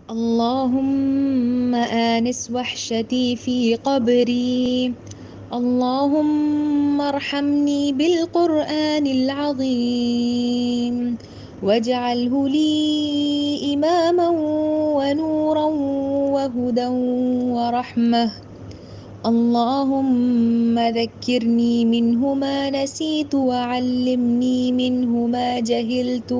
اللهم آنس وحشتي في قبري. اللهم ارحمني بالقرآن العظيم واجعله لي إماما ونورا وهدى ورحمة. اللهم ذكرني منه ما نسيت وعلمني منه ما جهلت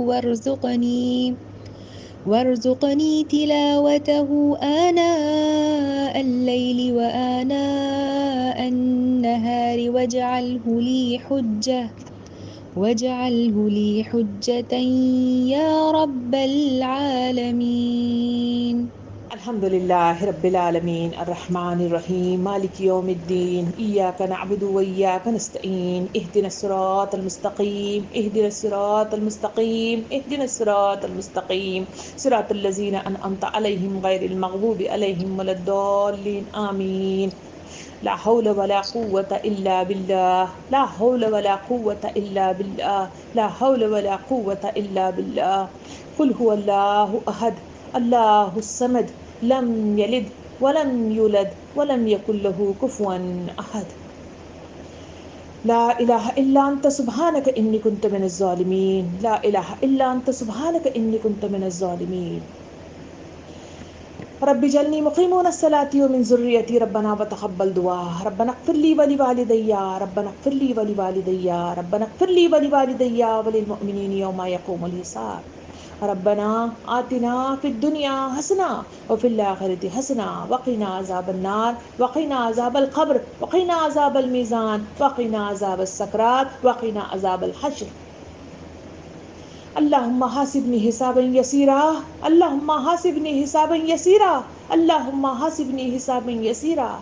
وارزقني تلاوته آناء الليل وآناء النهار واجعله لي حجة يا رب العالمين. الحمد لله رب العالمين الرحمن الرحيم مالك يوم الدين إياك نعبد وإياك نستعين اهدنا الصراط المستقيم صراط الذين أنعمت عليهم غير المغضوب عليهم ولا الضالين آمين. لا حول ولا قوة إلا بالله لا حول ولا قوة إلا بالله لا حول ولا قوة إلا بالله. قل هو الله أحد الله الصمد لم يلد ولم يولد ولم يكن له كفوا أحد. لا إله إلا أنت سبحانك إني كنت من الظالمين لا إله إلا أنت سبحانك إني كنت من الظالمين. رب اجعلني مقيم الصلاة ومن ذريتي ربنا وتقبل دعاء. ربنا اغفر لي ولوالدي ربنا اغفر لي ولوالدي ربنا اغفر لي ولوالدي وللمؤمنين يوم يقوم الحساب. ربنا آتنا في الدنيا حسنة وفي الآخرة حسنة وقنا عذاب النار وقنا عذاب القبر وقنا عذاب الميزان وقنا عذاب السكرات وقنا عذاب الحشر. اللهم حاسبني حسابا يسيرا اللهم حاسبني حسابا يسيرا اللهم حاسبني حسابا يسيرا.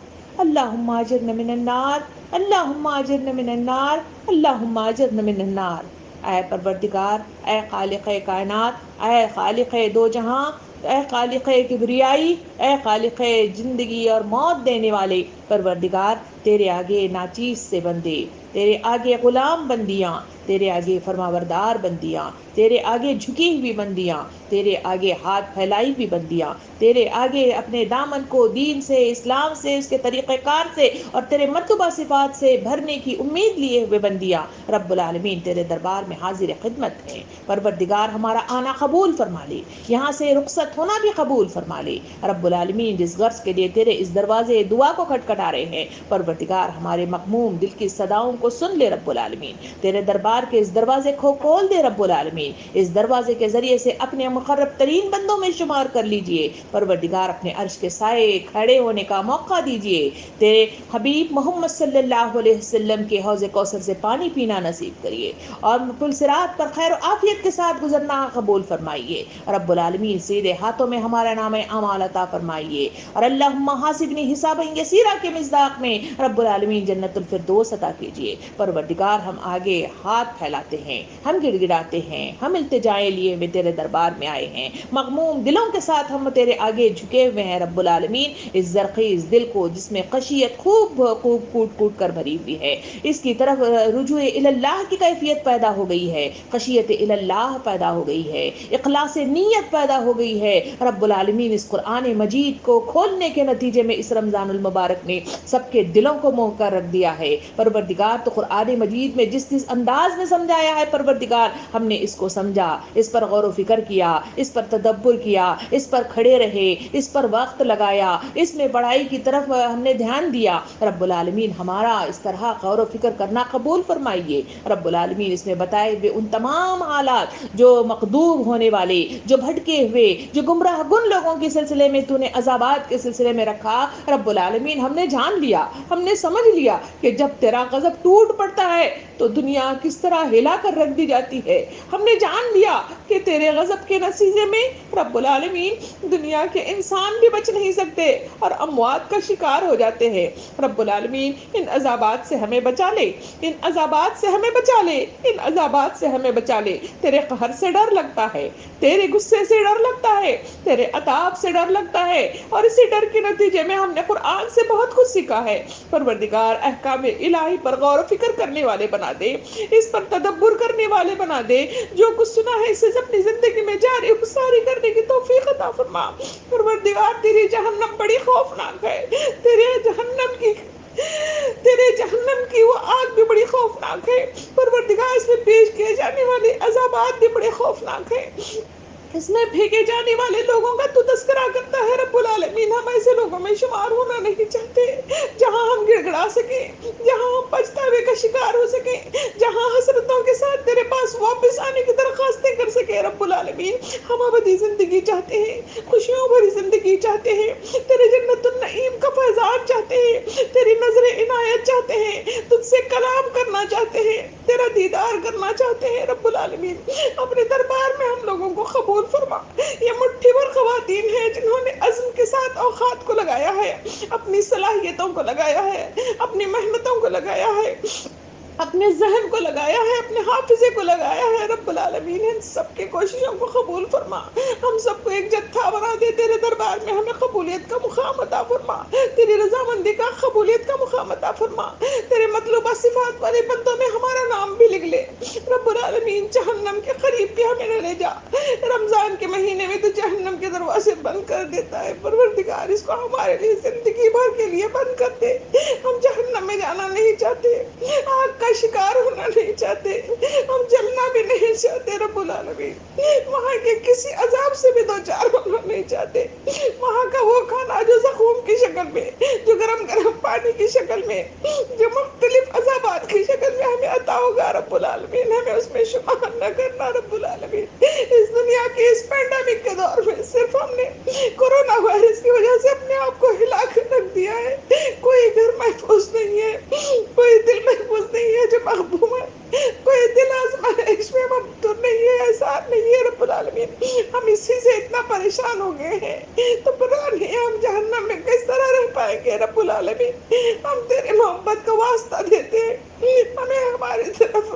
اللهم اجرنا من النار اللهم اجرنا من النار اللهم اجرنا من النار. اے پروردگار، اے خالق کائنات، اے خالق دو جہاں، اے خالق کبریائی، اے خالق زندگی اور موت دینے والے پروردگار، تیرے آگے ناچیز سے بندے، تیرے آگے غلام بندیاں، تیرے آگے فرماوردار بندیاں، تیرے آگے جھکی ہوئی بندیاں، تیرے آگے ہاتھ پھیلائی ہوئی بندیاں، تیرے آگے اپنے دامن کو دین سے، اسلام سے، اس کے طریقہ کار سے اور تیرے مرتبہ صفات سے بھرنے کی امید لیے ہوئے بندیاں رب العالمین تیرے دربار میں حاضر خدمت ہیں۔ پروردگار ہمارا آنا قبول فرما لے، یہاں سے رخصت ہونا بھی قبول فرما لے۔ رب العالمین جس غرض کے لیے تیرے اس دروازے دعا کو کھٹکھٹا رہے ہیں، پروردگار ہمارے مغموم دل کی صداؤں کو سن لے رب العالمین، تیرے دربار کے اس دروازے کو کھول دے رب العالمین، اس دروازے کے ذریعے سے اپنے مقرب ترین بندوں میں شمار کر لیجئے پروردگار، اپنے عرش کے سائے کھڑے ہونے کا موقع دیجئے، تیرے حبیب محمد صلی اللہ علیہ وسلم کے حوض کوثر سے پانی پینا نصیب کریے اور پل صراط پر خیر و عافیت کے ساتھ گزرنا قبول فرمائیے رب العالمین۔ سیدھے ہاتھوں میں ہمارا نام اعمال عطا فرمائیے اور اللہم حاسبنی حسابا یسیرا کے مصداق میں رب العالمین جنت الفردوس عطا کیجیے۔ پروردگار ہم آگے ہاتھ پھیلاتے ہیں، ہم گڑ گڑاتے ہیں، ہم التجائیں لیے ہوئے تیرے دربار میں آئے ہیں، مغموم دلوں کے ساتھ ہم تیرے آگے جھکے ہوئے ہیں رب العالمین۔ اس زرخیز دل کو جس میں خشیت خوب خوب کوٹ کوٹ کر بھری ہوئی ہے، اس کی طرف رجوع اللہ کی کیفیت پیدا ہو گئی ہے، خشیت اللہ پیدا ہو گئی ہے، اخلاص نیت پیدا ہو گئی ہے رب العالمین۔ اس قرآن مجید کو کھولنے کے نتیجے میں اس رمضان المبارک نے سب کے دلوں کو موہ کر رکھ دیا ہے پروردگار۔ تو قرآن مجید میں جس انداز میں سمجھایا ہے پروردگار، ہم نے اس کو سمجھا، اس پر غور و فکر کیا، اس پر تدبر کیا، اس پر کھڑے رہے، اس پر وقت لگایا، اس میں پڑھائی کی طرف ہم نے دھیان دیا رب العالمین۔ ہمارا اس طرح غور و فکر کرنا قبول فرمائیے رب العالمین۔ اس میں بتائے ہوئے ان تمام حالات جو مقدوب ہونے والے، جو بھٹکے ہوئے، جو گمراہ گن لوگوں کے سلسلے میں تو نے عذابات کے سلسلے میں رکھا رب العالمین، ہم نے جان لیا، ہم نے سمجھ لیا کہ جب تیرا غضب ٹوٹ پڑتا ہے تو دنیا کس طرح ہلا کر رکھ دی جاتی ہے۔ ہم نے جان لیا کہ تیرے غضب کے نتیجے میں رب العالمین دنیا کے انسان بھی بچ نہیں سکتے اور اموات کا شکار ہو جاتے ہیں رب العالمین۔ ان عذابات سے ہمیں بچا لے، ان عذابات سے ہمیں بچا لے، ان عذابات سے ہمیں بچا لے۔ تیرے قہر سے ڈر لگتا ہے، تیرے غصے سے ڈر لگتا ہے، تیرے عذاب سے ڈر لگتا ہے، اور اسی ڈر کے نتیجے میں ہم نے قرآن سے بہت کچھ سیکھا ہے پروردگار احکام الہی پر غور و فکر کرنے والے بنا دے، اس پر تدبر کرنے والے بنا دے، جو کچھ سنا ہے اسے اپنی زندگی میں جاری و ساری کرنے کی توفیق عطا فرما۔ پروردگار تیری جہنم بڑی خوفناک ہے، تیرے جہنم کی وہ آگ بھی بڑی خوفناک ہے۔ پروردگار اس میں پیش کیے جانے والے عذابات بھی بڑے خوفناک ہیں، اس میں پھینکے جانے والے لوگوں کا تو تذکرہ کرتا ہے رب العالمین۔ ہم ایسے لوگوں میں شمار ہونا نہیں چاہتے جہاں ہم گڑ گڑا سکیں، جہاں ہم پچھتاوے کا شکار ہو سکیں، جہاں حسرتوں کے ساتھ تیرے پاس واپس آنے کی درخواستیں کر سکیں رب العالمین۔ ہم ابدی زندگی چاہتے ہیں، خوشیوں بھری زندگی چاہتے ہیں، تیرے جنت النعیم کا فیضان چاہتے ہیں، تیری نظر عنایت چاہتے ہیں، تجھ سے کلام کرنا چاہتے ہیں، تیرا دیدار کرنا چاہتے ہیں رب العالمین۔ اپنے دربار میں ہم لوگوں کو قبول فرما۔ یہ مٹھی بھر خواتین ہیں جنہوں نے عزم کے ساتھ اوقات کو لگایا ہے، اپنی صلاحیتوں کو لگایا ہے، اپنی محنتوں کو لگایا ہے، اپنے ذہن کو لگایا ہے، اپنے حافظے کو لگایا ہے رب العالمین۔ ان سب کی کوششوں کو قبول فرما، ہم سب کو ایک جتھا بنا دے تیرے دربار میں، ہمیں قبولیت کا مقام عطا فرما، تیری رضامندی کا قبولیت کا مقام عطا فرما، تیرے مطلوبہ صفات والے بندوں میں ہمارا نام بھی لکھ لے رب العالمین۔ جہنم کے قریب بھی ہمیں نہ لے جا، رمضان کے مہینے میں تو جہنم کے دروازے بند کر دیتا ہے پروردگار، اس کو ہمارے لیے زندگی بھر کے لیے بند کر دے۔ ہم جہنم میں جانا نہیں چاہتے، آگ کا شکار ہونا نہیں چاہتے، ہم جلنا بھی نہیں چاہتے رب العالمین، وہاں کے کسی عذاب سے بھی دو چار ہونا نہیں چاہتے، وہاں کا وہ کھانا جو زخم کی شکل میں، جو گرم گرم پانی کی شکل میں، جو مختلف عذابات کی شکل میں ہمیں عطا ہوگا رب العالمین، ہمیں اس میں شمار نہ کرنا رب العالمین۔ اس دنیا کے اس پینڈیمک کے دور میں صرف ہم نے کورونا وائرس کی وجہ سے اپنے آپ کو ہلا کر رکھ دیا ہے، کوئی گھر محفوظ نہیں ہے، کوئی دل محفوظ نہیں ہے جو مغبوم ہے، کوئی دل آزمائش میں مبتور نہیں ہے، احسان نہیں ہے رب العالمین۔ ہم اسی سے اتنا پریشان ہو گئے ہیں تو پتہ نہیں ہم جہنم میں کس طرح رہ پائیں گے رب العالمین۔ ہم تیرے محبت کا واسطہ دیتے ہیں، ہمیں ہماری طرف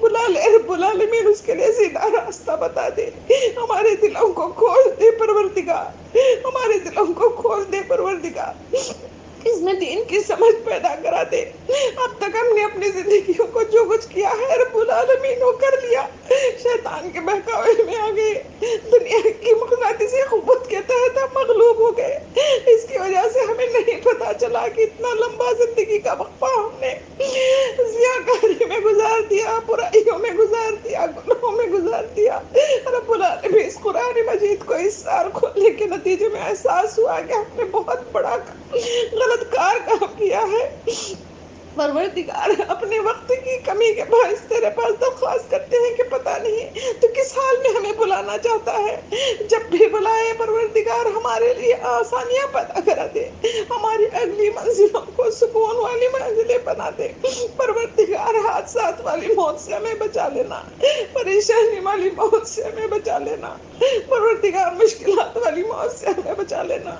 بلا لے رب العالمین، اس کے لیے سیدھا راستہ بتا دے، ہمارے دلوں کو کھول دے پروردگار، ہمارے دلوں کو کھول دے پروردگار، اس میں دین کی سمجھ پیدا کرا دے۔ اب تک ہم نے اپنی زندگیوں کو جو کچھ کیا ہے رب العالمین وہ کر لیا، شیطان کے بہکاوے میں آ گئے، دنیا کی مقناطیسی قوت کے تحت ہم مغلوب ہو گئے، اس کی وجہ سے ہمیں نہیں پتا چلا کہ اتنا لمبا زندگی کا وقفہ ہم نے ضیاءکاری میں گزار دیا، برائیوں میں گزار دیا، گناہوں میں گزار دیا رب العالمین۔ اس قرآن مجید کو اس سال کھولنے کے نتیجے میں احساس ہوا کہ ہم نے بہت بڑا غلط کام کیا ہے پروردگار، اپنے وقت کی کمی کے باعث تیرے پاس درخواست کرتے ہیں کہ پتہ نہیں تو کس حال میں ہمیں بلانا چاہتا ہے، جب بھی بلائے پروردگار ہمارے لیے آسانیاں پیدا کرا دے، ہماری اگلی منزلوں کو سکون والی منزلیں بنا دے پروردگار۔ حادثات والی موت سے ہمیں بچا لینا، پریشانی والی موت سے ہمیں بچا لینا پروردگار، مشکلات والی موت سے ہمیں بچا لینا۔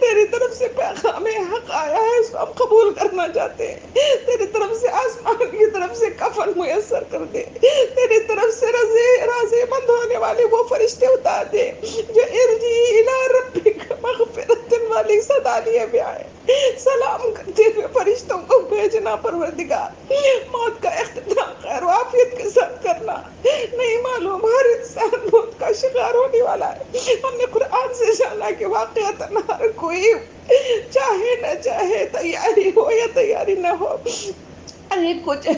تیری طرف سے پیغام حق آیا ہے، اس کو ہم قبول کرنا چاہتے ہیں، تیری طرف سے آسمان کی طرف سے کفن میسر کر دے، تیری طرف سے رازے مند ہونے والے وہ فرشتے اتار دے جو ارجی الی ربک مغفرت والی صدا لیے بھی آئے، سلام کرتے ہوئے فرشتوں کو بھیجنا پروردگار۔ موت کا اختتام خیر و عافیت کے ساتھ کرنا، نہیں معلوم ہر انسان موت کا شکار ہونے والا ہے، ہم نے قرآن سے جانا کہ واقعتاً ہر کوئی چاہے نہ چاہے، تیاری ہو یا تیاری نہ ہو، ارے کچھ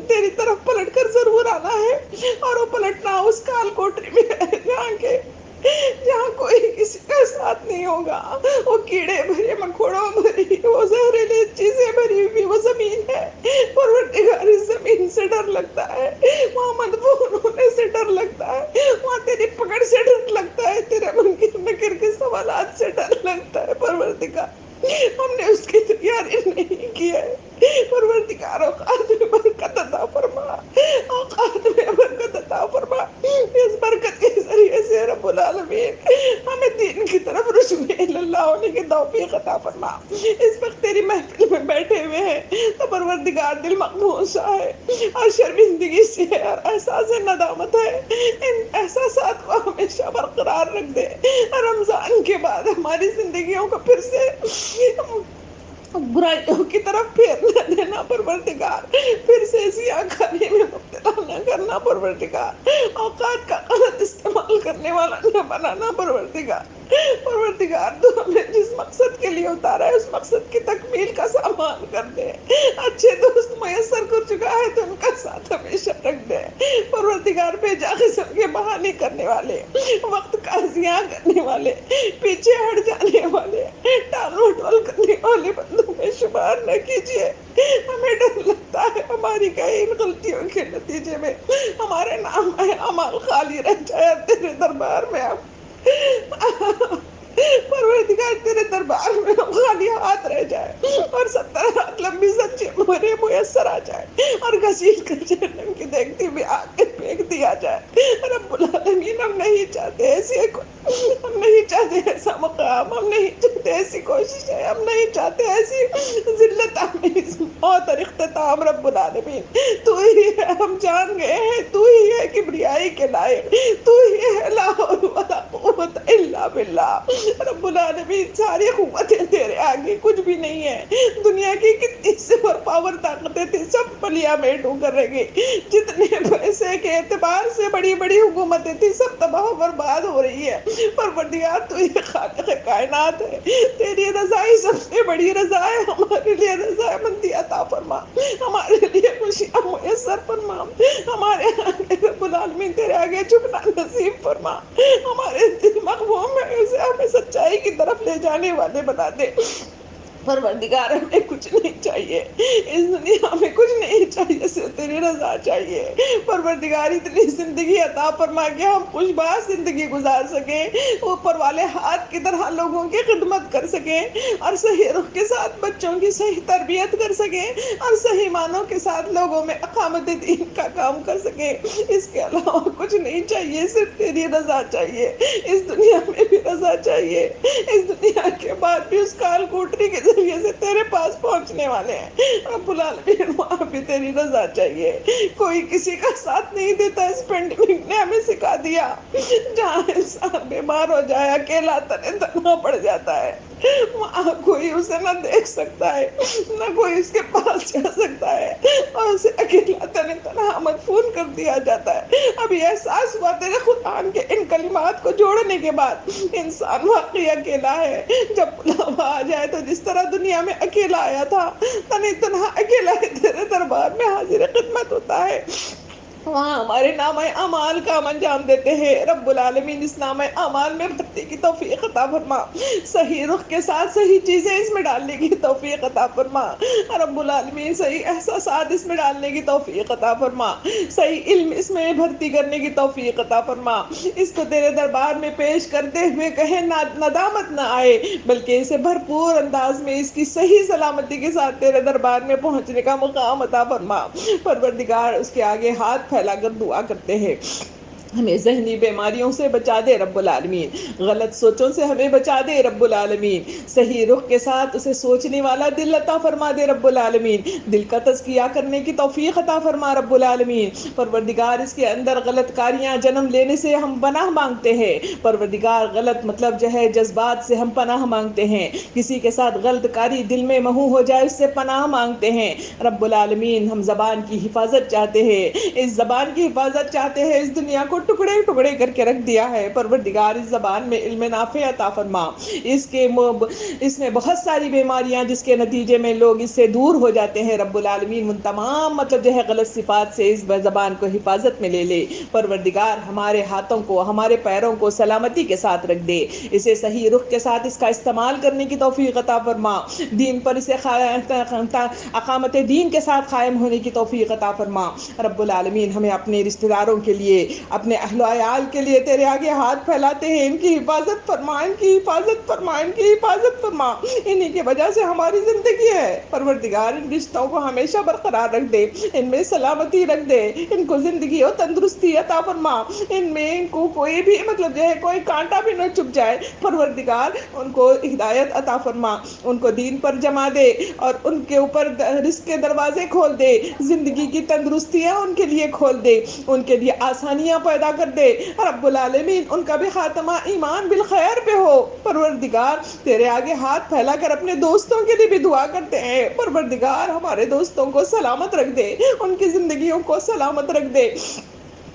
تیری طرف پلٹ کر ضرور آنا ہے، اور وہ پلٹنا اس کال کوٹری میں ہے جہاں کوئی کسی کا ساتھ نہیں ہوگا، وہ کیڑے بھرے مکوڑوں بھری، وہ زہریلی چیزیں بھری ہوئی وہ زمین ہے پروردگار، اس زمین سے ڈر لگتا ہے، وہاں مدفون ہونے سے ڈر لگتا ہے، وہاں تیری پکڑ سے ڈر لگتا ہے، تیرے منکر نکر کے سوالات سے ڈر لگتا ہے پروردگار۔ ہم نے اس کی تیاری نہیں کی ہے پروردگار، اوقات میں برکت عطا فرما، اوقات میں برکت عطا فرما، اس برکت کے ذریعے سے رب العالمین ہمیں دین کی طرف رجوع اللہ ہونے کی توفیق عطا فرما۔ اس وقت تیری محفل میں بیٹھے ہوئے ہیں تو پروردگار دل مقبول سا ہے اور شرمندگی سے ہے اور احساس ندامت ہے، ان احساسات کو ہمیشہ برقرار رکھ دے، رمضان کے بعد ہماری زندگیوں کو پھر سے برائیوں کی طرف پھیر نہ دینا پروردگار، پھر سے زیاں کھانے میں مبتلا نہ کرنا پروردگار، اوقات کا غلط استعمال کرنے والا نہ بنانا پروردگار۔ پروردگار تو ہمیں جس مقصد کے لیے اتارا ہے اس مقصد کی تکمیل کا سامان کر دے، اچھے دوست میسر کر چکا ہے تو ان کا ساتھ ہمیشہ رکھ دے پروردگار۔ بے جا قسم کے بہانے کرنے والے، وقت کا ضیاع کرنے والے، پیچھے ہٹ جانے والے، ٹال مٹول کرنے والے بندوں میں شمار نہ کیجیے۔ ہمیں ڈر لگتا ہے ہماری کئی ان غلطیوں کے نتیجے میں ہمارے نام اعمال خالی رہ جائے، تیرے دربار میں اب پروردگار تیرے دربار میں ہم خالی ہاتھ رہ جائے اور 70 ہاتھ لمبی سچی مہریں میسر آ جائے اور گھسیٹ کر جہنم کی دیکھتی بھی آگ میں پھینک دیا جائے۔ رب العالمین ہم نہیں چاہتے ایسی ہم نہیں چاہتے ایسا مقام، ہم نہیں چاہتے ایسی کوششیں، ہم نہیں چاہتے ایسی ذلت آمیز موت اور اختتام۔ رب العالمین تو ہی ہے، ہم جان گئے ہیں تو ہی ہے کبریائی کے لائق، تو ہی ہے لا حول ولا قوت الا باللہ۔ رب العالمین ساری قوتیں تیرے آگے کچھ بھی نہیں ہے، دنیا کی کتنی سپر پاور طاقتیں تھی سب پلیا میں ڈوب کر رہ گئی، جتنے پیسے کے اعتبار سے بڑی بڑی حکومتیں تھی سب تباہ و برباد ہو رہی ہے۔ پروردگار تو یہ خالق کائنات ہے، تیری رضائی سب سے بڑی رضا ہے، ہمارے لیے رضا مندی عطا فرما، ہمارے لیے خوشیاں میسر فرما، ہمارے آگے رب العالمین تیرے آگے جھکنا نصیب فرما، ہمارے دل مغموم ہے اسے ہمیں سچائی کی طرف لے جانے والے بنا دے۔ پروردگار ہمیں کچھ نہیں چاہیے اس دنیا میں، کچھ نہیں چاہیے، صرف تیری رضا چاہیے۔ پروردگار اتنی زندگی عطا فرما کہ ہم خوشباش زندگی گزار سکیں، اوپر والے ہاتھ کی طرح لوگوں کی خدمت کر سکیں اور صحیح رخ کے ساتھ بچوں کی صحیح تربیت کر سکیں اور صحیح معنوں کے ساتھ لوگوں میں اقامت دین کا کام کر سکیں۔ اس کے علاوہ کچھ نہیں چاہیے، صرف تیری رضا چاہیے۔ اس دنیا میں بھی رضا چاہیے، اس دنیا کے بعد بھی اس کال کوٹری کے ذریعے سے تیرے پاس پہنچنے والے ہیں۔ رب العالمین وہاں بھی تیری رضا چاہیے۔ کوئی کسی کا ساتھ نہیں دیتا، اس پینڈیمک نے ہمیں سکھا دیا، جہاں انسان بیمار ہو جائے اکیلا تنہا پڑ جاتا ہے، وہاں کوئی اسے نہ دیکھ سکتا ہے نہ کوئی اس کے پاس جا سکتا ہے اور اسے اکیلا تنہا مدفون کر دیا جاتا ہے۔ اب یہ احساس ہوا تیرے قرآن کے ان کلمات کو جوڑنے کے بعد انسان واقعی اکیلا ہے۔ جب بلاوا آ جائے تو جس طرح دنیا میں اکیلا آیا تھا تنہا اکیلا ہی تیرے دربار میں حاضر خدمت ہوتا ہے، وہاں ہمارے نامہ اعمال کا ہم انجام دیتے ہیں۔ رب العالمین اس نامہ اعمال میں بھرتی کی توفیق عطا فرما، صحیح رخ کے ساتھ صحیح چیزیں اس میں ڈالنے کی توفیق عطا فرما۔ رب العالمین صحیح احساسات اس میں ڈالنے کی توفیق عطا فرما، صحیح علم اس میں بھرتی کرنے کی توفیق عطا فرما۔ اس کو تیرے دربار میں پیش کرتے ہوئے کہیں ندامت نہ آئے، بلکہ اسے بھرپور انداز میں اس کی صحیح سلامتی کے ساتھ تیرے دربار میں پہنچنے کا مقام عطا فرما۔ پروردگار اس کے آگے ہاتھ پھیلا کر دعا کرتے ہیں، ہمیں ذہنی بیماریوں سے بچا دے رب العالمین، غلط سوچوں سے ہمیں بچا دے رب العالمین، صحیح رخ کے ساتھ اسے سوچنے والا دل عطا فرما دے رب العالمین، دل کا تزکیہ کرنے کی توفیق عطا فرما رب العالمین۔ پروردگار اس کے اندر غلط کاریاں جنم لینے سے ہم پناہ مانگتے ہیں، پروردگار غلط مطلب جو ہے جذبات سے ہم پناہ مانگتے ہیں، کسی کے ساتھ غلط کاری دل میں محو ہو جائے اس سے پناہ مانگتے ہیں رب العالمین۔ ہم زبان کی حفاظت چاہتے ہیں، اس زبان کی حفاظت چاہتے ہیں، اس دنیا کو ٹکڑے ٹکڑے کر کے رکھ دیا ہے، پروردگار اس زبان میں علم نافع عطا فرما۔ اس میں بہت ساری بیماریاں جس کے نتیجے میں لوگ اس سے دور ہو جاتے ہیں، رب العالمین ان تمام مطلب جو ہے غلط صفات سے اس زبان کو حفاظت میں لے لے۔ پروردگار ہمارے ہاتھوں کو ہمارے پیروں کو سلامتی کے ساتھ رکھ دے، اسے صحیح رخ کے ساتھ اس کا استعمال کرنے کی توفیق عطا فرما، دین پر اسے اقامت دین کے ساتھ قائم ہونے کی توفیق عطا فرما۔ رب العالمین ہمیں اپنے رشتہ داروں کے لیے، اپنے اہل و عیال کے لیے تیرے آگے ہاتھ پھیلاتے ہیں، ان کی حفاظت فرما، ان کی حفاظت فرما، ان کی حفاظت فرما، انہی کی وجہ سے ہماری زندگی ہے۔ پروردگار ان رشتوں کو ہمیشہ برقرار رکھ دے، ان میں سلامتی رکھ دے، ان کو زندگی اور تندرستی عطا فرما، ان میں ان کو کوئی بھی مطلب جو ہے کوئی کانٹا بھی نہ چبھ جائے، پروردگار ان کو ہدایت عطا فرما، ان کو دین پر جما دے اور ان کے اوپر رزق کے دروازے کھول دے، زندگی کی تندرستیاں ان کے لیے کھول دے، ان کے لیے آسانیاں پیدا پیدا کر دے رب العالمین، ان کا بھی خاتمہ ایمان بالخیر پہ ہو۔ پروردگار تیرے آگے ہاتھ پھیلا کر اپنے دوستوں کے لیے بھی دعا کرتے ہیں، پروردگار ہمارے دوستوں کو سلامت رکھ دے، ان کی زندگیوں کو سلامت رکھ دے،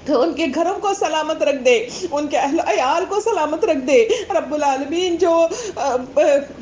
ان کے گھروں کو سلامت رکھ دے، ان کے اہل عیال کو سلامت رکھ دے رب العالمین۔ جو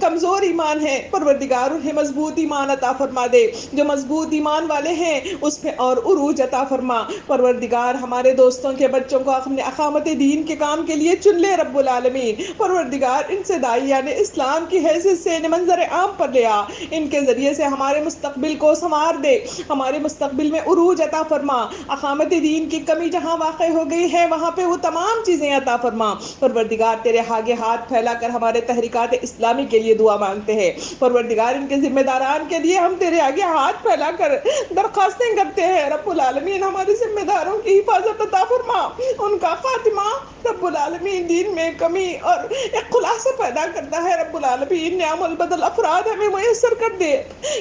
کمزور ایمان ہے پروردگار انہیں مضبوط ایمان عطا فرما دے، جو مضبوط ایمان والے ہیں اس پہ اور عروج عطا فرما۔ پروردگار ہمارے دوستوں کے بچوں کو اپنے اقامت دین کے کام کے لیے چن لے رب العالمین، پروردگار ان سے داعیان اسلام کی حیثیت سے منظر عام پر لے آ، ان کے ذریعے سے ہمارے مستقبل کو سنوار دے، ہمارے مستقبل میں عروج عطا فرما، اقامت دین کی کمی جہاں واقع ہو گئی ہے وہاں پہ وہ تمام چیزیں عطا فرما۔ پروردگار تیرے آگے ہاتھ پھیلا کر ہمارے تحریکات اسلامی کے لیے دعا مانگتے ہیں، پروردگار ان کے ذمہ داران کے لیے ہم تیرے آگے ہاتھ پھیلا کر درخواستیں کرتے ہیں رب العالمین، ہمارے ذمہ داروں کی حفاظت عطا فرما، ان کا خاتمہ رب العالمین دین میں کمی اور اختلاف سے پیدا کرتا ہے رب العالمین، نعم البدل افراد ہمیں میسر کر دے،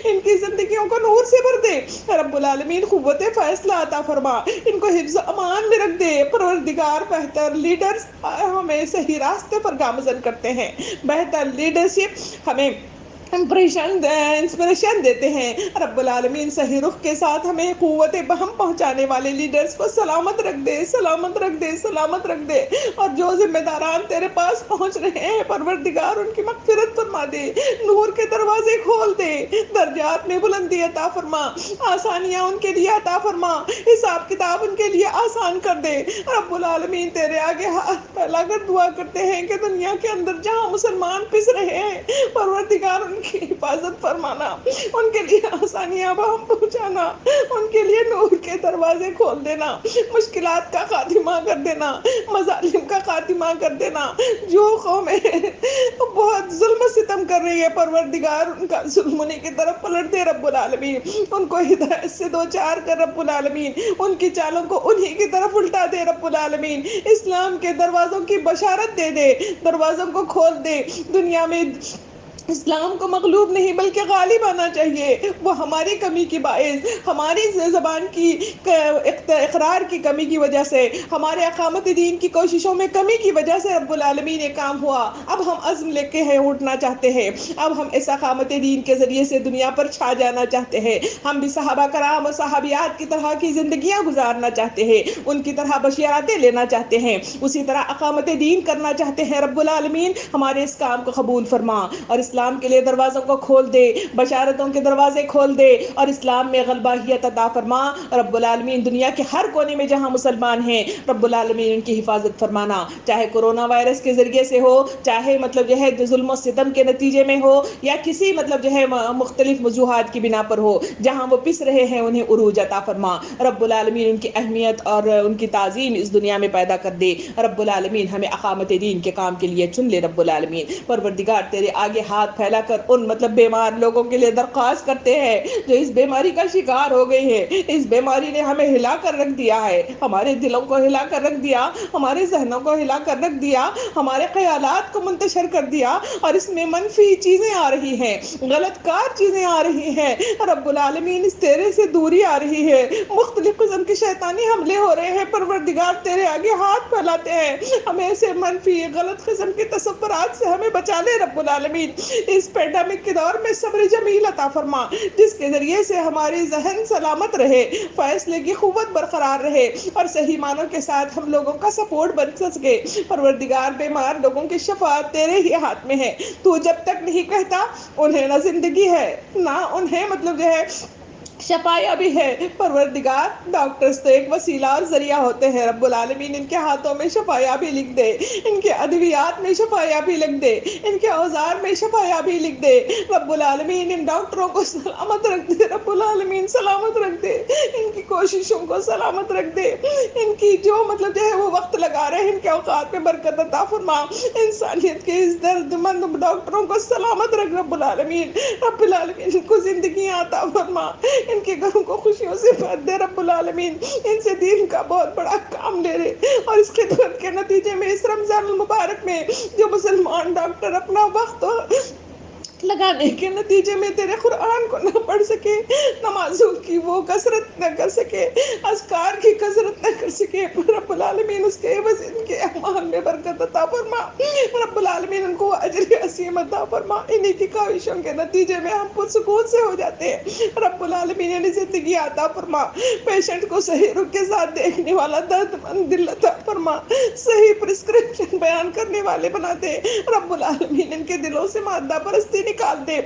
ان کی زندگیوں کو نور سے بھر دے رب العالمین، قوت فیصلہ عطا فرما، ان کو حفظ امان میں رکھ دے پروردگار۔ بہتر لیڈرز ہمیں صحیح راستے پر گامزن کرتے ہیں، بہتر لیڈرشپ ہمیں انسپریشن دیتے ہیں رب العالمین، صحیح رخ کے ساتھ ہمیں قوت بہم پہنچانے والے لیڈرز کو سلامت رکھ دے، سلامت رکھ دے، سلامت رکھ دے، اور جو ذمہ داران تیرے پاس پہنچ رہے ہیں پروردگار ان کی مغفرت فرما دے، نور کے دروازے کھول دے، درجات میں بلندی عطا فرما، آسانیاں ان کے لیے عطا فرما، حساب کتاب ان کے لیے آسان کر دے رب العالمین۔ تیرے آگے ہاتھ پھیلا کر دعا کرتے ہیں کہ دنیا کے اندر جہاں مسلمان پس رہے ہیں پروردگار ان کی حفاظت فرمانا، ان کے لیے آسانیاں بہم پہنچانا، ان کے لیے نور کے دروازے کھول دینا، مشکلات کا خاتمہ کر دینا، مظالم کا خاتمہ کر دینا۔ جو قومیں بہت ظلم و ستم کر رہی ہے پروردگار ان کا ظلم انہیں کی طرف پلٹ دے رب العالمین، ان کو ہدایت سے دو چار کر رب العالمین، ان کی چالوں کو انہی کی طرف الٹا دے رب العالمین، اسلام کے دروازوں کی بشارت دے دے، دروازوں کو کھول دے، دنیا میں اسلام کو مغلوب نہیں بلکہ غالب آنا چاہیے، وہ ہماری کمی کی باعث، ہماری زبان کی اقرار کی کمی کی وجہ سے، ہمارے اقامت دین کی کوششوں میں کمی کی وجہ سے رب العالمین یہ کام ہوا۔ اب ہم عزم لے کے اٹھنا چاہتے ہیں، اب ہم اس اقامت دین کے ذریعے سے دنیا پر چھا جانا چاہتے ہیں، ہم بھی صحابہ کرام اور صحابیات کی طرح کی زندگیاں گزارنا چاہتے ہیں، ان کی طرح بشارتیں لینا چاہتے ہیں، اسی طرح اقامت دین کرنا چاہتے ہیں رب العالمین، ہمارے اس کام کو قبول فرما اور اسلام کے لیے دروازوں کو کھول دے، بشارتوں کے دروازے کھول دے اور اسلام میں غلباہیت عطا فرما رب العالمین۔ دنیا کے ہر کونے میں جہاں مسلمان ہیں رب العالمین ان کی حفاظت فرمانا، چاہے کورونا وائرس کے ذریعے سے ہو، چاہے مطلب جو ہے ظلم و ستم کے نتیجے میں ہو، یا کسی مطلب جو ہے مختلف وجوہات کی بنا پر ہو، جہاں وہ پس رہے ہیں انہیں عروج عطا فرما رب العالمین، ان کی اہمیت اور ان کی تعظیم اس دنیا میں پیدا کر دے رب العالمین، ہمیں اقامت دین کے کام کے لیے چن لے رب العالمین۔ پروردگار تیرے آگے ہاتھ پھیلا کر ان مطلب بیمار لوگوں کے لیے درخواست کرتے ہیں جو اس بیماری کا شکار ہو گئی ہے، اس بیماری نے ہمیں ہلا کر رکھ دیا ہے، ہمارے دلوں کو ہلا کر رکھ دیا، ہمارے ذہنوں کو ہلا کر رکھ دیا، ہمارے خیالات کو منتشر کر دیا، اور اس میں منفی چیزیں آ رہی ہیں، غلط کار چیزیں آ رہی ہیں رب العالمین، اس تیرے سے دوری آ رہی ہے، مختلف قسم کے شیطانی حملے ہو رہے ہیں پروردگار تیرے آگے ہاتھ پھیلاتے ہیں، ہمیں ایسے منفی غلط قسم کے تصورات سے ہمیں بچا لے رب العالمین، اس پیڈیمک کے دور میں صبر جمیل عطا فرما جس کے ذریعے سے ہماری ذہن سلامت رہے، فیصلے کی قوت برقرار رہے اور صحیح معنوں کے ساتھ ہم لوگوں کا سپورٹ بن سکے پروردگار۔ بیمار لوگوں کی شفاعت تیرے ہی ہاتھ میں ہے، تو جب تک نہیں کہتا انہیں نہ زندگی ہے نہ انہیں مطلب جو ہے شفایا بھی ہے پروردگار، ڈاکٹرز تو ایک وسیلہ اور ذریعہ ہوتے ہیں رب العالمین، ان کے ہاتھوں میں شفایا بھی لکھ دے، ان کے ادویات میں شفایا بھی لکھ دے، ان کے اوزار میں شفایا بھی لکھ دے رب العالمین، ان ڈاکٹروں کو سلامت رکھ دے رب العالمین، سلامت رکھ دے، ان کی کوششوں کو سلامت رکھ دے، ان کی جو مطلب جو ہے وہ وقت لگا رہے ہیں ان کے اوقات میں برکت عطا فرما، انسانیت کے اس درد مند ڈاکٹروں کو سلامت رکھ رب العالمین، رب العالمین ان کو زندگیاں عطا فرما، ان کے گھروں کو خوشیوں سے بھر دے رب العالمین، ان سے دین کا بہت بڑا کام لے رہے، اور اس خدمت کے نتیجے میں اس رمضان المبارک میں جو مسلمان ڈاکٹر اپنا وقت لگانے کے نتیجے میں تیرے قرآن کو نہ پڑھ سکے، نمازوں کی وہ کثرت نہ کر سکے، اذکار کی کثرت نہ کر سکے، رب العالمین اس کے عوض ان کے اعمال میں برکت عطا فرما، رب العالمین ان کو اجر عظیم عطا فرما۔ انہی کی کاوشوں کے نتیجے میں ہم پرسکون سے ہو جاتے ہیں، رب العالمین انہیں زندگی عطا فرما، پیشنٹ کو صحیح رخ کے ساتھ دیکھنے والا درد مند دل عطا فرما، صحیح پرسکرپشن بیان کرنے والے بنا دے، رب العالمین ان کے دلوں سے مادہ پرستی نکال دے،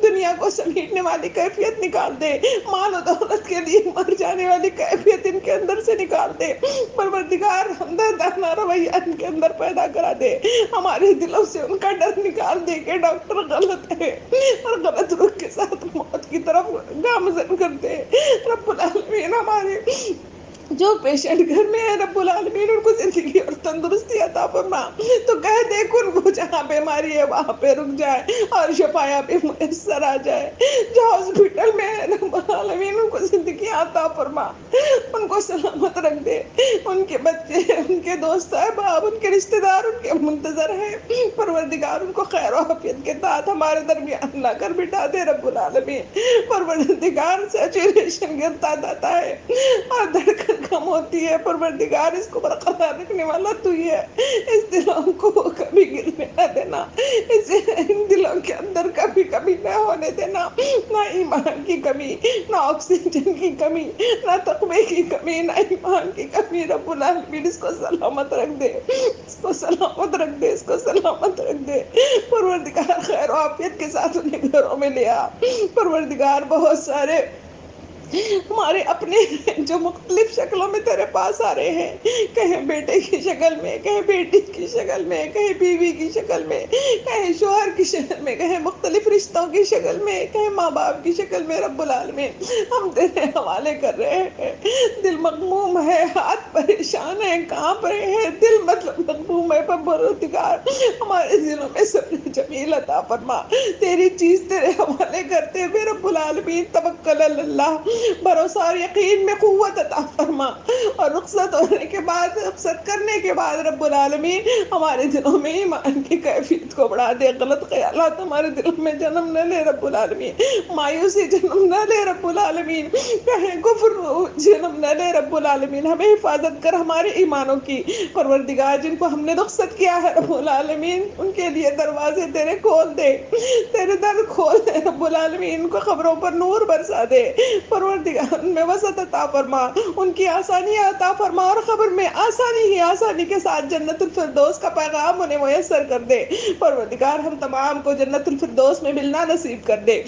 دنیا کو سمیٹنے والی کیفیت نکال دے، مال و دولت کے لیے مر جانے والی کیفیت ان کے اندر سے نکال دے، پروردگار ہمدردانہ رویہ ان کے اندر پیدا کرا دے، ہمارے دلوں سے ان کا ڈر نکال دے کہ ڈاکٹر غلط ہے اور غلط رخ کے ساتھ موت کی طرف گامزن کر دے، رب العالمین ہمارے جو پیشنٹ گھر میں ہے رب العالمین ان کو زندگی اور تندرستی عطا فرما، تو کہہ دے کن وہ جہاں بیماری ہے وہاں پہ رک جائے اور شفایا بھی میسر آ جائے، جو ہاسپٹل میں ہے رب العالمین ان کو زندگی عطا فرما، ان کو سلامت رکھ دے، ان کے بچے، ان کے دوست احباب، ان کے رشتہ دار ان کے منتظر ہیں، پروردگار ان کو خیر و عافیت کے ساتھ ہمارے درمیان لا کر بٹھا دے رب العالمین، پروردگار سیچوریشن گرتا جاتا ہے اور دھڑکن کم ہوتی ہے، پروردگار اس کو برقرار رکھنے والا تو ہی ہے، اس دلوں کو کبھی گرنے نہ دینا، ان دلوں کے اندر کبھی کبھی نہ ہونے دینا، نہ ایمان کی کمی، نہ آکسیجن کی کمی، نہ تقوی کی کمی، نہ ایمان کی کمی، رب العالمین اس کو سلامت رکھ دے، اس کو سلامت رکھ دے، اس کو سلامت رکھ دے، پروردگار خیر و عافیت کے ساتھ انہیں گھروں میں لے آ، پروردگار بہت سارے ہمارے اپنے جو مختلف شکلوں میں تیرے پاس آ رہے ہیں، کہیں بیٹے کی شکل میں، کہیں بیٹی کی شکل میں، کہیں بیوی کی شکل میں، کہیں شوہر کی شکل میں، کہیں مختلف رشتوں کی شکل میں، کہیں ماں باپ کی شکل میں، رب العالمین ہم تیرے حوالے کر رہے ہیں، دل مغموم ہے، ہاتھ پریشان ہے، کانپ رہے ہیں، دل مطلب مغموم ہے، پروردگار ہمارے دلوں میں صبر جمیل عطا فرما، تیری چیز تیرے حوالے کرتے ہوئے رب العالمین توکل اللہ، بھروسہ اور یقین میں قوت عطا فرما، اور رخصت ہونے کے بعد، رخصت کرنے کے بعد رب العالمین ہمارے دلوں میں ایمان کی کیفیت کو بڑھا دے، غلط خیالات ہمارے دلوں میں جنم نہ لے رب العالمین، مایوسی جنم نہ لے رب العالمین، کہیں کفر جنم نہ لے رب العالمین، ہمیں حفاظت کر ہمارے ایمانوں کی، پروردگار جن کو ہم نے رخصت کیا ہے رب العالمین ان کے لیے دروازے تیرے کھول دے، تیرے در کھول دے رب العالمین، ان کو خبروں پر نور برسا دے، پروردگار ان میں وسعت عطا فرما، ان کی آسانی عطا فرما، اور خبر میں آسانی ہی آسانی کے ساتھ جنت الفردوس کا پیغام انہیں میسر کر دے، پروردگار ہم تمام کو جنت الفردوس میں ملنا نصیب کر دے،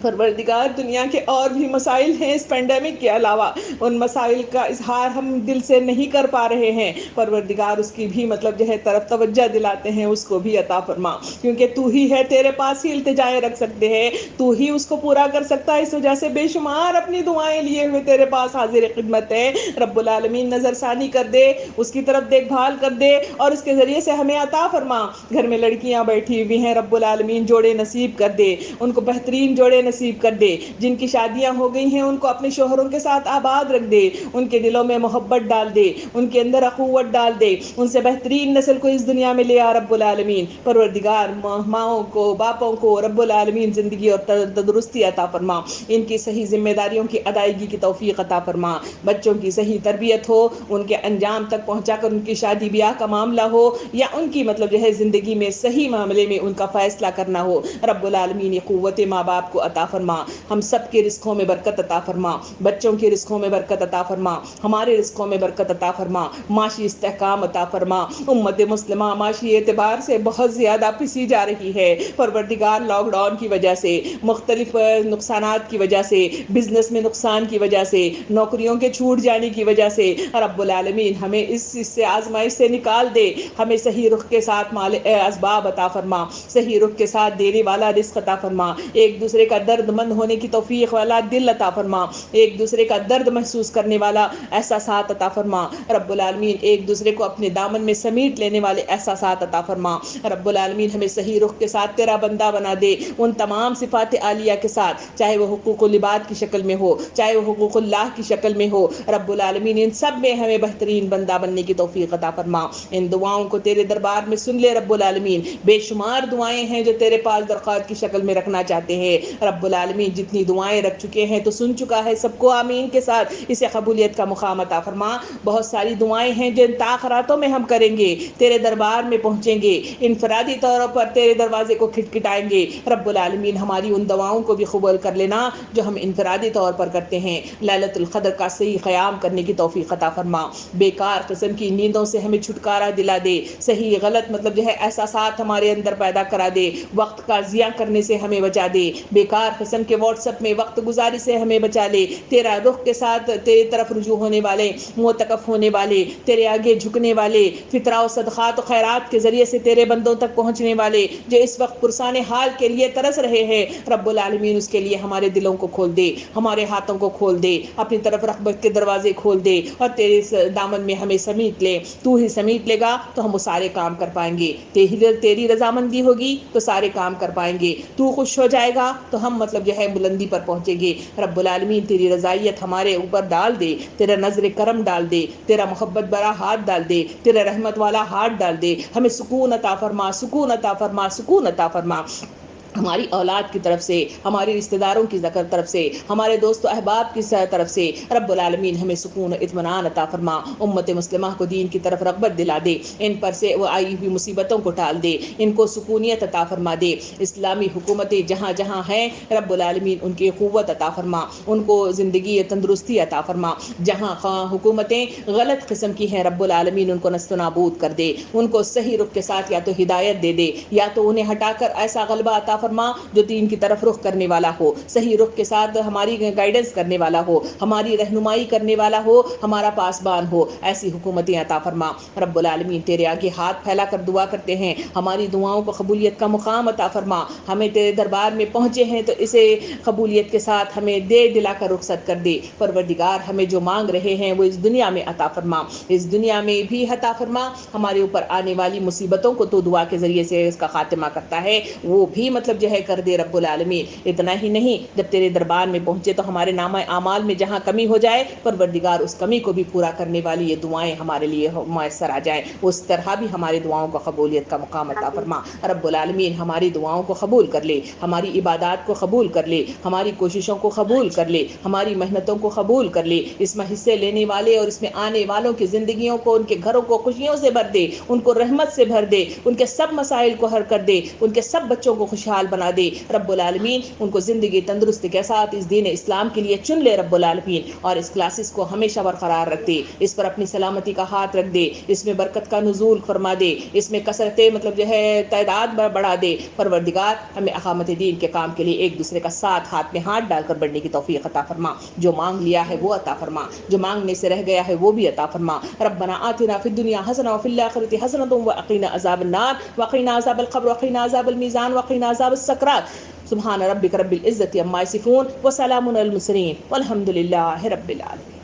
پروردگار دنیا کے اور بھی مسائل ہیں اس پینڈیمک کے علاوہ، ان مسائل کا اظہار ہم دل سے نہیں کر پا رہے ہیں، پروردگار اس کی بھی مطلب جو ہے طرف توجہ دلاتے ہیں، اس کو بھی عطا فرما، کیونکہ تو ہی ہے، تیرے پاس ہی التجائیں رکھ سکتے ہیں، تو ہی اس کو پورا کر سکتا ہے، اس وجہ سے بے شمار اپنی دعائیں لیے ہوئے تیرے پاس حاضر خدمت ہے، رب العالمین نظر ثانی کر دے، اس کی طرف دیکھ بھال کر دے، اور اس کے ذریعے سے ہمیں عطا فرما، گھر میں لڑکیاں بیٹھی ہوئی ہیں رب العالمین جوڑے نصیب کر دے، ان کو بہترین جوڑے نصیب کر دے، جن کی شادیاں ہو گئی ہیں ان کو اپنے شوہروں کے ساتھ آباد رکھ دے، ان کے دلوں میں محبت ڈال دے، ان کے اندر اخوت ڈال دے، ان سے بہترین نسل کو اس دنیا میں لے آ رب العالمین، پروردگار ماؤں کو، باپوں کو رب العالمین زندگی اور تندرستی عطا فرما، ان کی صحیح ذمہ داریوں کی ادائیگی کی توفیق عطا فرما، بچوں کی صحیح تربیت ہو، ان کے انجام تک پہنچا کر ان کی شادی بیاہ کا معاملہ ہو، یا ان کی مطلب جو ہے زندگی میں صحیح معاملے میں ان کا فیصلہ کرنا ہو، رب العالمین یہ قوت ماں باپ کو عطا فرما، ہم سب کے رزقوں میں برکت عطا فرما، بچوں کے رزقوں میں برکت عطا فرما، ہمارے رزقوں میں برکت عطا فرما، معاشی استحکام عطا فرما، امت مسلمہ معاشی اعتبار سے بہت زیادہ پسی جا رہی ہے، پروردگار لاک ڈاؤن کی وجہ سے، مختلف نقصانات کی وجہ سے، بزنس میں نقصان کی وجہ سے، نوکریوں کے چھوٹ جانے کی وجہ سے، رب العالمین ہمیں اس سے آزمائش سے نکال دے، ہمیں صحیح رخ کے ساتھ اسباب عطا فرما، صحیح رخ کے ساتھ دینے والا رزق عطا فرما، ایک دوسرے کا درد مند ہونے کی توفیق والا دل عطا فرما، ایک دوسرے کا درد محسوس کرنے والا احساسات عطا فرما رب العالمین، ایک دوسرے کو اپنے دامن میں سمیٹ لینے والے احساسات عطا فرما رب العالمین، ہمیں صحیح رخ کے ساتھ تیرا بندہ بنا دے، ان تمام صفات عالیہ کے ساتھ، چاہے وہ حقوق العباد کی شکل میں ہو، چاہے وہ حقوق اللہ کی شکل میں ہو رب العالمین، ان سب میں ہمیں بہترین بندہ بننے کی توفیق عطا فرما، ان دعاؤں کو تیرے دربار میں سن لے رب العالمین، بے شمار دعائیں ہیں جو تیرے پاس درخواست کی شکل میں رکھنا چاہتے ہیں رب العالمین، جتنی دعائیں رکھ چکے ہیں تو سن چکا ہے، سب کو آمین کے ساتھ اسے قبولیت کا مقام عطا فرما، بہت ساری دعائیں ہیں جو ان تاخراتوں میں ہم کریں گے، تیرے دربار میں پہنچیں گے، انفرادی طور پر تیرے دروازے کو کھٹکھٹائیں گے رب العالمین، ہماری ان دعاؤں کو بھی قبول کر لینا جو ہم انفرادی طور پر کرتے ہیں، لیلۃ القدر کا صحیح قیام کرنے کی توفیق عطا فرما، بیکار قسم کی نیندوں سے ہمیں چھٹکارا دلا دے، صحیح غلط مطلب جو ہے احساسات ہمارے اندر پیدا کرا دے، وقت کا ضیاع کرنے سے ہمیں بچا دے، بیکار قسم کے واٹس ایپ میں وقت گزاری سے ہمیں بچا لے، تیرا رخ کے ساتھ تیری طرف رجوع ہونے والے، معتکف ہونے والے، تیرے آگے جھکنے والے، فطرہ و صدقات و خیرات کے ذریعے سے تیرے بندوں تک پہنچنے والے جو اس وقت پرسان حال کے لیے ترس رہے ہیں رب العالمین، اس کے لیے ہمارے دلوں کو کھول دے، ہمارے ہاتھوں کو کھول دے، اپنی طرف رغبت کے دروازے کھول دے اور تیرے دامن میں ہمیں سمیٹ لے، تو ہی سمیٹ لے گا تو ہم وہ سارے کام کر پائیں گے، تیری رضامندی ہوگی تو سارے کام کر پائیں گے، تو خوش ہو جائے گا تو ہم مطلب جو ہے بلندی پر پہنچیں گے رب العالمین، تیری رضائیت ہمارے اوپر ڈال دے، تیرا نظر کرم ڈال دے، تیرا محبت برا ہاتھ ڈال دے، تیرا رحمت والا ہاتھ ڈال دے، ہمیں سکون عطا فرما، سکون عطا فرما، سکون عطا فرما، ہماری اولاد کی طرف سے، ہماری رشتہ داروں کی طرف سے، ہمارے دوست و احباب کی طرف سے رب العالمین ہمیں سکون و اطمینان عطا فرما، امت مسلمہ کو دین کی طرف رغبت دلا دے، ان پر سے وہ آئی ہوئی مصیبتوں کو ٹال دے، ان کو سکونیت عطا فرما دے، اسلامی حکومتیں جہاں جہاں ہیں رب العالمین ان کی قوت عطا فرما، ان کو زندگی تندرستی عطا فرما، جہاں حکومتیں غلط قسم کی ہیں رب العالمین ان کو نست و نابود کر دے، ان کو صحیح رخ کے ساتھ یا تو ہدایت دے دے یا تو انہیں ہٹا کر ایسا غلبہ عطا فرما جو دین کی طرف رخ کرنے والا ہو، صحیح رخ کے ساتھ ہماری گائیڈنس کرنے والا ہو، ہماری رہنمائی کرنے والا ہو، ہمارا پاسبان ہو، ایسی حکومتیں عطا فرما رب العالمین، تیرے آگے ہاتھ پھیلا کر دعا کرتے ہیں، ہماری دعاؤں کو قبولیت کا مقام عطا فرما، ہمیں تیرے دربار میں پہنچے ہیں تو اسے قبولیت کے ساتھ ہمیں دے دلا کر رخصت کر دے، پروردگار ہمیں جو مانگ رہے ہیں وہ اس دنیا میں عطا فرما، اس دنیا میں بھی عطا فرما، ہمارے اوپر آنے والی مصیبتوں کو تو دعا کے ذریعے سے اس کا خاتمہ کرتا ہے وہ بھی مطلب جو ہے کر دے رب العالمین، اتنا ہی نہیں جب تیرے دربار میں پہنچے تو ہمارے نامہ اعمال میں جہاں کمی ہو جائے پروردگار اس کمی کو بھی پورا کرنے والی یہ دعائیں ہمارے لیے میسر آ جائیں، اس طرح بھی ہماری دعاؤں کو قبولیت کا مقام عطا فرما رب العالمین، ہماری دعاؤں کو قبول کر لے، ہماری عبادات کو قبول کر لے، ہماری کوششوں کو قبول کر لے، ہماری محنتوں کو قبول کر لے، اس میں حصے لینے والے اور اس میں آنے والوں کی زندگیوں کو، ان کے گھروں کو خوشیوں سے بھر دے، ان کو رحمت سے بھر دے، ان کے سب مسائل کو حل کر دے، ان کے سب بچوں کو خوشحال بنا دے رب العالمین، ان کو زندگی تندرستی کے ساتھ اس دین اسلام کے لیے چن لے رب العالمین، اور اس کلاسز کو ہمیشہ برقرار رکھ دے، اس پر اپنی سلامتی کا ہاتھ رکھ دے، اس میں برکت کا نزول فرما دے، اس میں کثرت مطلب جو ہے تعداد بڑھا دے، پروردگار ہمیں اقامت دین کے کام کے لیے ایک دوسرے کا ساتھ ہاتھ میں ہاتھ ڈال کر بڑھنے کی توفیق عطا فرما، جو مانگ لیا ہے وہ عطا فرما، جو مانگنے سے رہ گیا ہے وہ بھی عطا فرما، ربنا آتنا فی الدنیا حسنہ وفی الآخرۃ حسنۃ وقنا عذاب النار وقنا عذاب القبر وقنا عذاب المیزان وقنا عذاب السکرات، سبحان ربک رب العزۃ عما یصفون وسلام علی المرسلین والحمد للہ رب العالمین۔